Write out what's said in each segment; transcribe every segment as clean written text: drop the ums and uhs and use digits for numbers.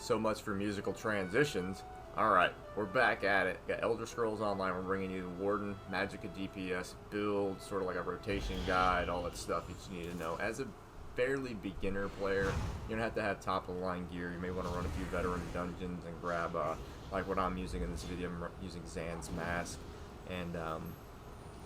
So much for musical transitions. Alright, we're back at it. Got Elder Scrolls Online. We're bringing you the Warden Magicka DPS build, sort of like a rotation guide, all that stuff that you need to know. As a fairly beginner player, you don't have to have top of the line gear. You may want to run a few veteran dungeons and grab, like what I'm using in this video. I'm using Zan's Mask, and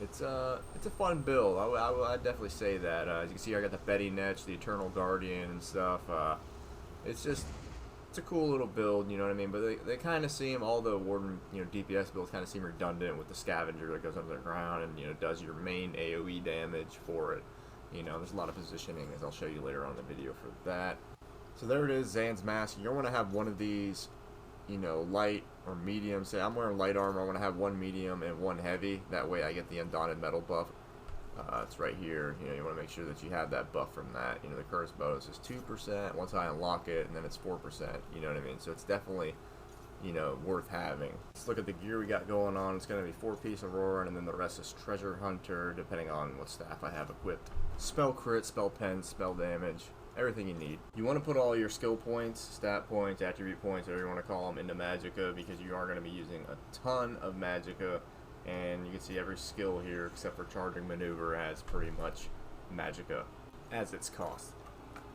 it's a fun build. I'd definitely say that. As you can see, I got the Betty Netch, the Eternal Guardian, and stuff. It's a cool little build, you know what I mean? But they kind of seem, all the Warden, DPS builds kind of seem redundant with the Scavenger that goes under the ground and, does your main AoE damage for it. There's a lot of positioning, as I'll show you later on in the video for that. So there it is, Zan's Mask. You're going to have one of these, light or medium. Say I'm wearing light armor, I want to have one medium and one heavy. That way I get the Undaunted Metal buff. It's right here. You want to make sure that you have that buff from that. The curse bonus is 2% once I unlock it, and then it's 4%. You know what I mean? So it's definitely, worth having. Let's look at the gear we got going on. It's going to be 4-piece Aurora, and then the rest is Treasure Hunter, depending on what staff I have equipped. Spell crit, spell pen, spell damage, everything you need. You want to put all your skill points, stat points, attribute points, whatever you want to call them, into Magicka, because you are going to be using a ton of Magicka. And you can see every skill here, except for Charging Maneuver, has pretty much Magicka as its cost.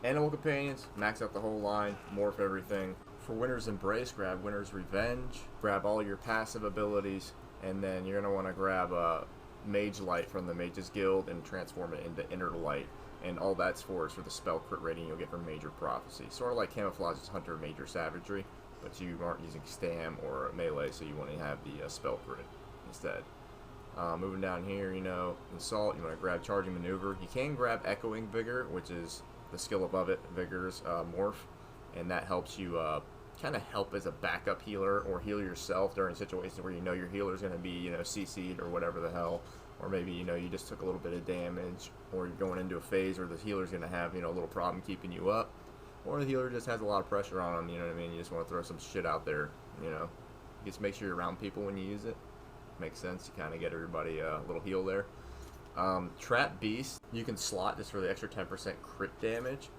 Animal Companions, max out the whole line, morph everything. For Winter's Embrace, grab Winter's Revenge, grab all your passive abilities, and then you're going to want to grab Mage Light from the Mage's Guild and transform it into Inner Light. And all that's for is for the spell crit rating you'll get from Major Prophecy. Sort of like Camouflage's Hunter Major Savagery, but you aren't using Stam or Melee, so you want to have the spell crit instead. Moving down here, Assault, you want to grab Charging Maneuver. You can grab Echoing Vigor, which is the skill above it, Vigor's morph, and that helps you kind of help as a backup healer or heal yourself during situations where your healer's going to be, CC'd or whatever the hell, or maybe, you just took a little bit of damage, or you're going into a phase where the healer's going to have, a little problem keeping you up, or the healer just has a lot of pressure on him, you know what I mean? You just want to throw some shit out there, Just make sure you're around people when you use it. Makes sense. You kind of get everybody a little heal there. Trap Beast, you can slot just for the extra 10% crit damage.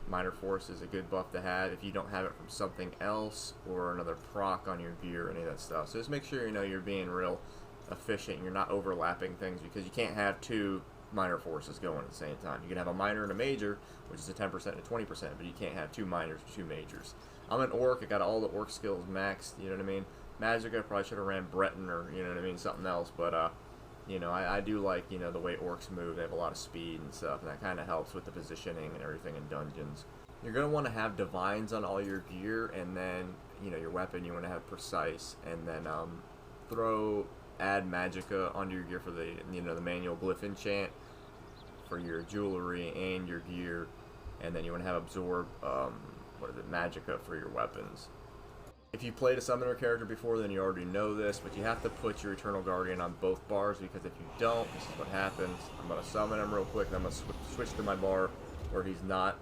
Minor Force is a good buff to have if you don't have it from something else or another proc on your gear or any of that stuff. So just make sure you're being real efficient and you're not overlapping things, because you can't have two minor forces going at the same time. You can have a minor and a major, which is a 10% and a 20%, but you can't have two minors or two majors. I'm an orc. I got all the orc skills maxed, you know what I mean? Magicka, probably should have ran Breton or, something else, but, I do like, the way orcs move. They have a lot of speed and stuff, and that kind of helps with the positioning and everything in dungeons. You're going to want to have Divines on all your gear, and then, your weapon you want to have Precise, and then, add Magicka onto your gear for the, the manual Glyph enchant for your jewelry and your gear, and then you want to have Absorb, Magicka for your weapons. If you played a summoner character before, then you already know this, but you have to put your Eternal Guardian on both bars, because if you don't, this is what happens. I'm going to summon him real quick, and I'm going to switch to my bar where he's not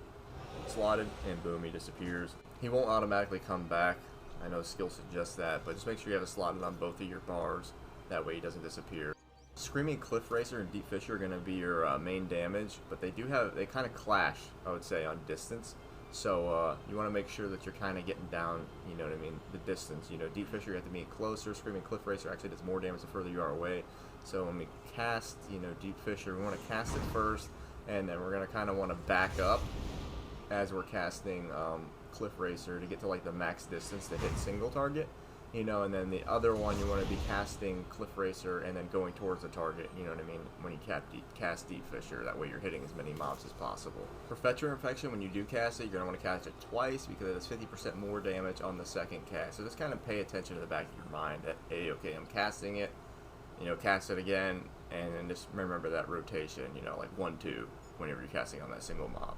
slotted, and boom, he disappears. He won't automatically come back. I know skill suggests that, but just make sure you have it slotted on both of your bars. That way he doesn't disappear. Screaming Cliff Racer and Deep Fissure are going to be your main damage, but they kind of clash, I would say, on distance. So you want to make sure that you're kind of getting down, the distance. Deep Fissure, you have to be closer. Screaming Cliff Racer actually does more damage the further you are away. So when we cast, Deep Fissure, we want to cast it first, and then we're going to kind of want to back up as we're casting Cliff Racer to get to like the max distance to hit single target. And then the other one, you want to be casting Cliff Racer and then going towards the target, when you cast Deep Fissure. That way you're hitting as many mobs as possible. For Fetcher Infection, when you do cast it, you're going to want to cast it twice, because it has 50% more damage on the second cast. So just kind of pay attention to the back of your mind that, hey, okay, I'm casting it, cast it again, and then just remember that rotation, like 1-2, whenever you're casting on that single mob.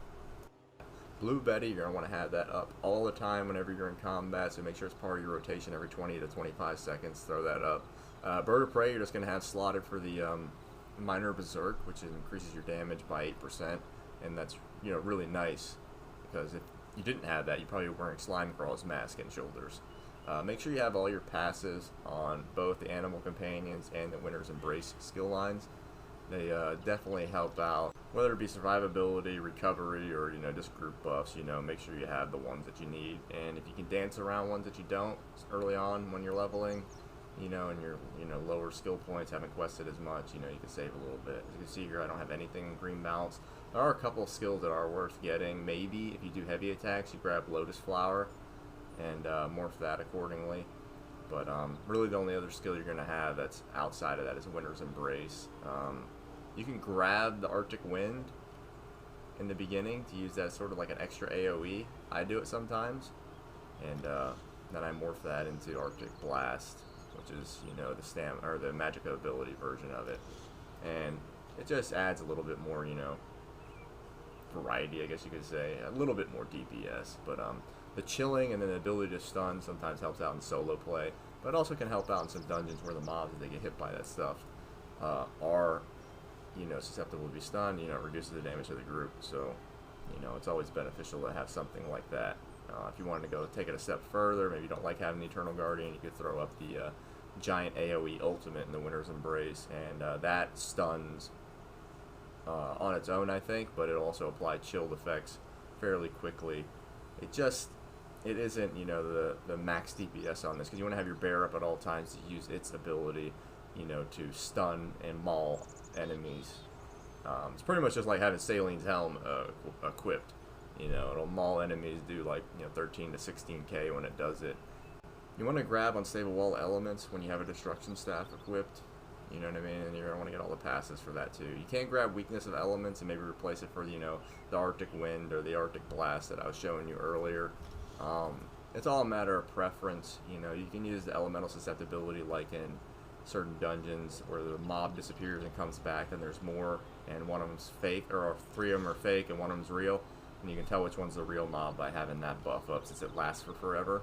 Blue Betty, you're going to want to have that up all the time whenever you're in combat, so make sure it's part of your rotation every 20 to 25 seconds. Throw that up. Bird of Prey, you're just going to have slotted for the Minor Berserk, which increases your damage by 8%, and that's really nice, because if you didn't have that, you probably were wearing Slime Crawl's mask and shoulders. Make sure you have all your passes on both the Animal Companions and the Winter's Embrace skill lines. They definitely help out, whether it be survivability, recovery, or just group buffs. Make sure you have the ones that you need, and if you can dance around ones that you don't early on when you're leveling, and your lower skill points haven't quested as much, you can save a little bit. As you can see here, I don't have anything in green balance. There are a couple of skills that are worth getting. Maybe if you do heavy attacks, you grab Lotus Flower and morph that accordingly. But really the only other skill you're going to have that's outside of that is Winter's Embrace. You can grab the Arctic Wind in the beginning to use that sort of like an extra AoE. I do it sometimes. And then I morph that into Arctic Blast, which is, the Magicka ability version of it. And it just adds a little bit more, variety, I guess you could say. A little bit more DPS. But the chilling and then the ability to stun sometimes helps out in solo play. But it also can help out in some dungeons where the mobs, if they get hit by that stuff, are, susceptible to be stunned. It reduces the damage of the group. So, it's always beneficial to have something like that. If you wanted to go take it a step further, maybe you don't like having the Eternal Guardian, you could throw up the giant AoE ultimate in the Winter's Embrace, and that stuns on its own, I think, but it'll also apply chilled effects fairly quickly. It isn't, the max DPS on this, because you want to have your bear up at all times to use its ability, to stun and maul enemies. It's pretty much just like having Saleen's Helm equipped. It'll maul enemies, do like 13 to 16k when it does it. You want to grab Unstable Wall Elements when you have a Destruction Staff equipped. You know what I mean? And you're going to want to get all the passes for that too. You can grab Weakness of Elements and maybe replace it for, the Arctic Wind or the Arctic Blast that I was showing you earlier. It's all a matter of preference. You can use the Elemental Susceptibility like in certain dungeons where the mob disappears and comes back, and there's more, and one of them's fake, or 3 of them are fake and one of them's real. And you can tell which one's the real mob by having that buff up, since it lasts for forever.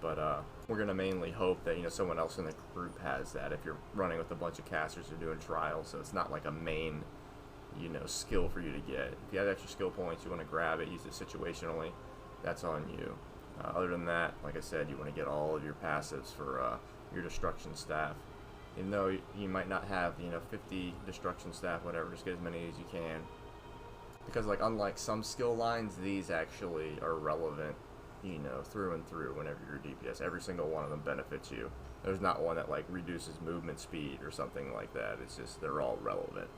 But we're going to mainly hope that someone else in the group has that if you're running with a bunch of casters who are doing trials, so it's not like a main skill for you to get. If you have extra skill points, you want to grab it, use it situationally, that's on you. Other than that, like I said, you want to get all of your passives for your Destruction Staff. Even though you might not have 50 Destruction Staff, whatever, just get as many as you can. Because unlike some skill lines, these actually are relevant, through and through whenever you're DPS. Every single one of them benefits you. There's not one that reduces movement speed or something like that. It's just they're all relevant.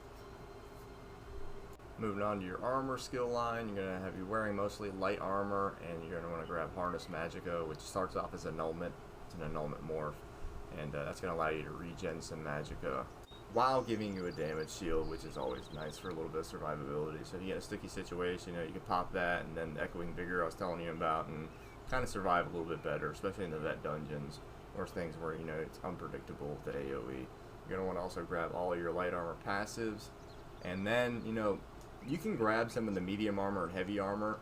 Moving on to your armor skill line, you're going to have you wearing mostly light armor, and you're going to want to grab Harness Magicka, which starts off as annulment. It's an annulment morph, and that's going to allow you to regen some Magicka while giving you a damage shield, which is always nice for a little bit of survivability. So if you get a sticky situation, you can pop that, and then the Echoing Vigor I was telling you about, and kind of survive a little bit better, especially in the vet dungeons or things where it's unpredictable with the AoE. You're going to want to also grab all of your light armor passives, and then you can grab some of the medium armor and heavy armor,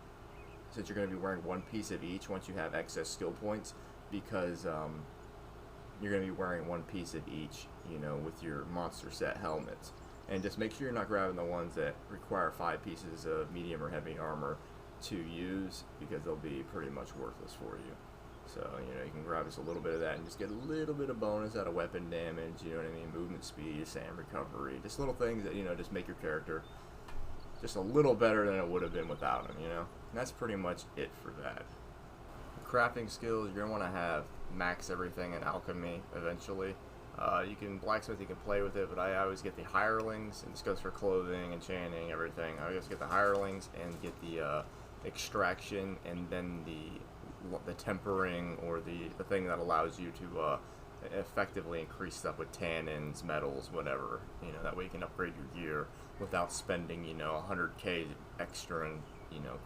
since you're going to be wearing one piece of each once you have excess skill points, because you're going to be wearing one piece of each, with your monster set helmets. And just make sure you're not grabbing the ones that require 5 pieces of medium or heavy armor to use, because they'll be pretty much worthless for you. So, you can grab just a little bit of that and just get a little bit of bonus out of weapon damage, movement speed, sand recovery, just little things that, just make your character just a little better than it would have been without them, And that's pretty much it for that. Crafting skills, you're going to want to have max everything in alchemy eventually. You can blacksmith, you can play with it, but I always get the hirelings, and this goes for clothing, enchanting, everything. I always get the hirelings and get the extraction, and then the tempering, or the thing that allows you to effectively increase stuff with tannins, metals, whatever. That way you can upgrade your gear without spending 100k extra in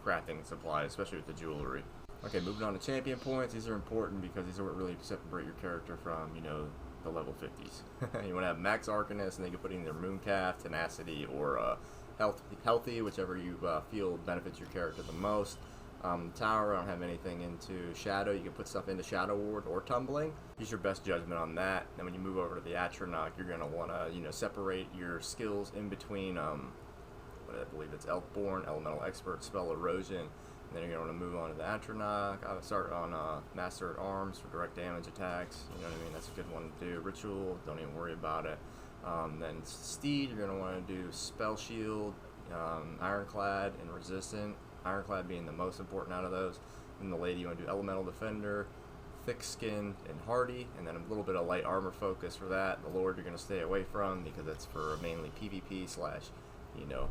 crafting supplies, especially with the jewelry. Okay, moving on to champion points. These are important because these are what really separate your character from, the level 50s. You want to have max Arcanist, and they can put in their Mooncalf, Tenacity, or Healthy, whichever you feel benefits your character the most. Tower, I don't have anything into Shadow. You can put stuff into Shadow Ward or Tumbling. Use your best judgment on that. Then when you move over to the Atronach, you're going to want to, separate your skills in between, I believe it's Elfborn, Elemental Expert, Spell Erosion. And then you're going to want to move on to the Atronach. I would start on Master at Arms for direct damage attacks. You know what I mean? That's a good one to do. Ritual, don't even worry about it. Then Steed, you're going to want to do Spell Shield, Ironclad, and Resistant. Ironclad being the most important out of those. And the Lady, you want to do Elemental Defender, Thick Skin, and Hardy, and then a little bit of light armor focus for that. The Lord you're going to stay away from because it's for mainly PvP slash, you know,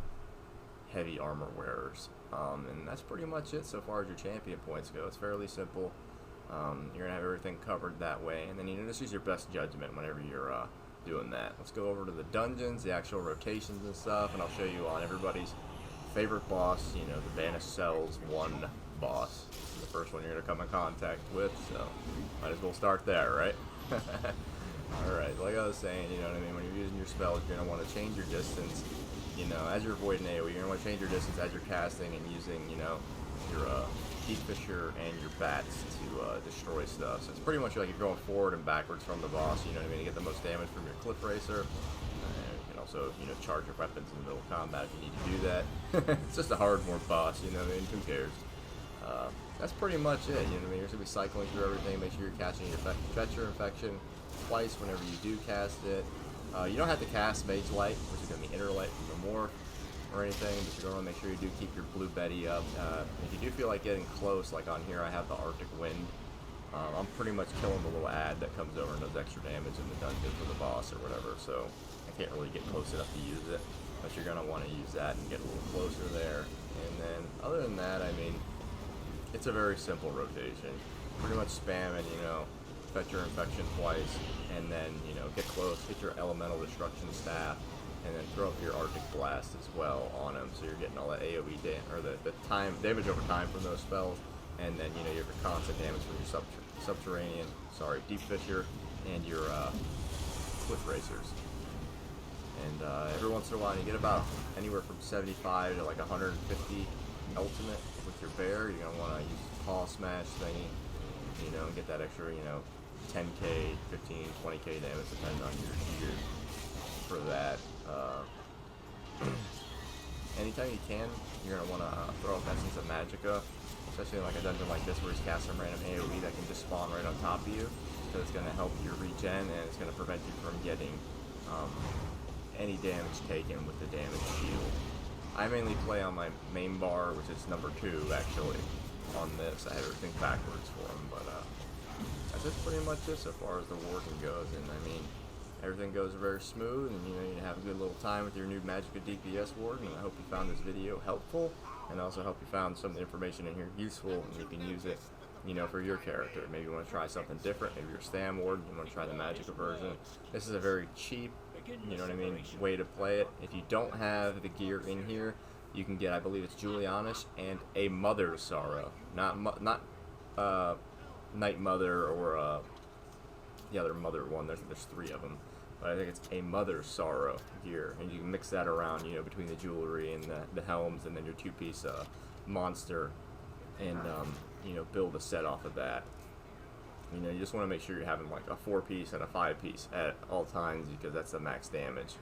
heavy armor wearers. And that's pretty much it so far as your champion points go. It's fairly simple. You're going to have everything covered that way, and then you just use your best judgment whenever you're doing that. Let's go over to the dungeons, the actual rotations and stuff, and I'll show you on everybody's favorite boss, you know, the Banished Cells 1 boss. This is the first one you're going to come in contact with, so might as well start there, right? Alright, like I was saying, you know what I mean, when you're using your spells, you're going to want to change your distance, you know, as you're avoiding AoE, you're going to want to change your distance as you're casting and using, you know, your Deep Fissure and your bats to destroy stuff. So it's pretty much like you're going forward and backwards from the boss, you know what I mean, to get the most damage from your Cliff Racer. And you can also, you know, charge your weapons in the middle of combat if you need to do that. It's just a hard more boss, you know what I mean, who cares? That's pretty much it, you know what I mean, you're going to be cycling through everything, make sure you're catching your Fetcher Infection twice whenever you do cast it. You don't have to cast Mage Light, which is going to be Inner Light from the Morph or anything, but you're going to want to make sure you do keep your Blue Betty up. If you do feel like getting close, like on here I have the Arctic Wind, I'm pretty much killing the little ad that comes over and does extra damage in the dungeon for the boss or whatever, so I can't really get close enough to use it, but you're going to want to use that and get a little closer there. And then, other than that, I mean, it's a very simple rotation. Pretty much spamming, you know, Fetch your Infection twice, and then, you know, get close, get your Elemental Destruction Staff, and then throw up your Arctic Blast as well on him, so you're getting all that AoE or the time damage over time from those spells, and then, you know, you have your constant damage from your Deep Fissure and your Cliff Racers. And every once in a while, you get about anywhere from 75 to like 150 ultimate with your bear. You're gonna want to use Paw Smash thingy, you know, and get that extra, you know, 10k, 15, 20k damage depending on your gear for that. Anytime you can, you're going to want to throw up Essence of Magicka, especially in like a dungeon like this where you cast some random AoE that can just spawn right on top of you, because it's going to help your regen and it's going to prevent you from getting any damage taken with the damage shield. I mainly play on my main bar, which is number 2 actually on this. I have everything backwards for him, but that's just pretty much it so far as the Warden goes. And I mean, everything goes very smooth, and you know, you have a good little time with your new Magicka DPS Warden. And I hope you found this video helpful, and I also hope you found some of the information in here useful, and you can use it, you know, for your character. Maybe you want to try something different. Maybe you're a Stam Warden, you want to try the Magicka version. This is a very cheap, you know what I mean, way to play it. If you don't have the gear in here, you can get, I believe it's Julianish and a Mother's Sorrow, not Night Mother or the other Mother one. There's 3 of them, but I think it's a Mother's Sorrow gear, and you can mix that around, you know, between the jewelry and the helms, and then your 2-piece monster, and you know, build a set off of that. You know, you just want to make sure you're having like a 4-piece and a 5-piece at all times, because that's the max damage.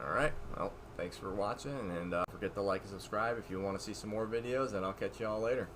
Alright, well, thanks for watching, and don't forget to like and subscribe if you want to see some more videos, and I'll catch you all later.